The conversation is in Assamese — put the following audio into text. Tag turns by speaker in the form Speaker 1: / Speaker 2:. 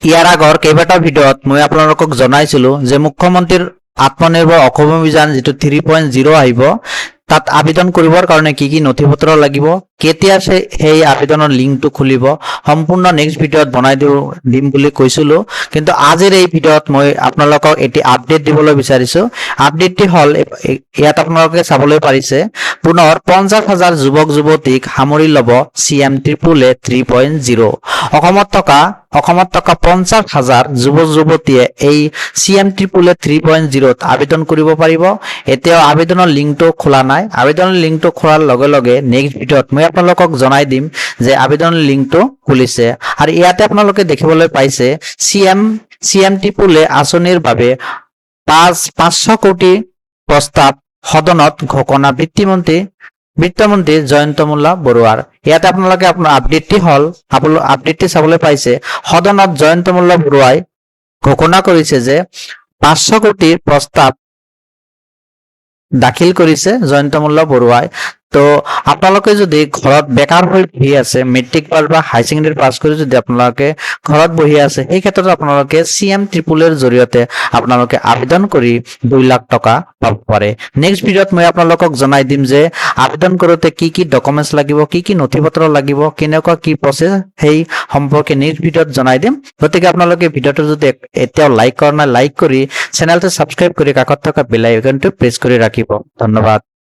Speaker 1: ইয়াৰ আগৰ কেইবাটাও ভিডিঅ'ত মই আপোনালোকক জনাইছিলো যে মুখ্যমন্ত্ৰীৰ আত্মনিৰ্ভৰ অসম অভিযান যেটো 3.0 আহিব তাত আবেদন কৰিবৰ কাৰণে কি নথিপত্ৰ লাগিব কেতিয়া সেই আবেদনৰ লিংকটো খুলিব সম্পূৰ্ণ নেক্সট ভিডিঅ'ত বনাই দিম বুলি কৈছিলো কিন্তু আজিৰ এই ভিডিঅ'ত মই আপোনালোকক এটি আপডেট দিবলৈ বিচাৰিছো আপডেটটি হল ইয়াত আপোনালোকে চাবলৈ পাৰিছে পুনৰ 50,000 যুৱক যুৱতীক সামৰি ল'ব CM ট্ৰিপল A 3.0 অসমত থকা 50,000 যুৱক যুৱতীয়ে এই CM ট্ৰিপল A 3.0 ত আবেদন কৰিব পাৰিব এতিয়াও আবেদনৰ লিংকটো খোলা নাই আবেদনৰ লিংকটো খোলাৰ লগে লগে নেক্সট ভিডিঅ'ত মই আপোনালোকক জনাই দিম যে আবেদনৰ লিংকটো খুলিছে আৰু ইয়াতে আপোনালোকে দেখিবলৈ পাইছে CM ট্ৰিপল A আঁচনিৰ বাবে 500 কোটি প্ৰস্তাৱ সদনত ঘোষণা বিত্তমন্ত্ৰী জয়ন্ত মুল্লা বৰুৱাৰ ইয়াতে আপোনালোকে আপডেটটি চাবলৈ পাইছে সদনত জয়ন্ত মুল্লা বৰুৱাই ঘোষণা কৰিছে যে 500 কোটিৰ প্ৰস্তাৱ দাখিল কৰিছে জয়ন্ত মুল্লা বৰুৱাই তো আপোনালোকে যদি ঘৰত বেকাৰ হৈ বহি আছে মেট্ৰিক পাছ বা হাই সেকেন্ডাৰী পাছ কৰি যদি আপোনালোকে ঘৰত বহি আছে এই ক্ষেত্ৰত আপোনালোকে CM ট্ৰিপল A ৰ জৰিয়তে আপোনালোকে আবেদন কৰি 2 লাখ টকা পাব পাৰে নেক্সট ভিডিঅ'ত মই আপোনালোকক জনাই দিম যে আবেদন কৰোতে কি ডকুমেন্টস লাগিব কি নথিপত্ৰ লাগিব কেনেকুৱা কি প্ৰসেস সেই সম্পৰ্কে নেক্সট ভিডিঅ'ত জনাই দিম গতিকে আপোনালোকে ভিডিঅ'টো যদি এতিয়াও লাইক কৰা নাই লাইক কৰি চেনেলটো সাবস্ক্ৰাইব কৰি কাষত থকা বেল আইকনটো প্ৰেছ কৰি ৰাখিব ধন্যবাদ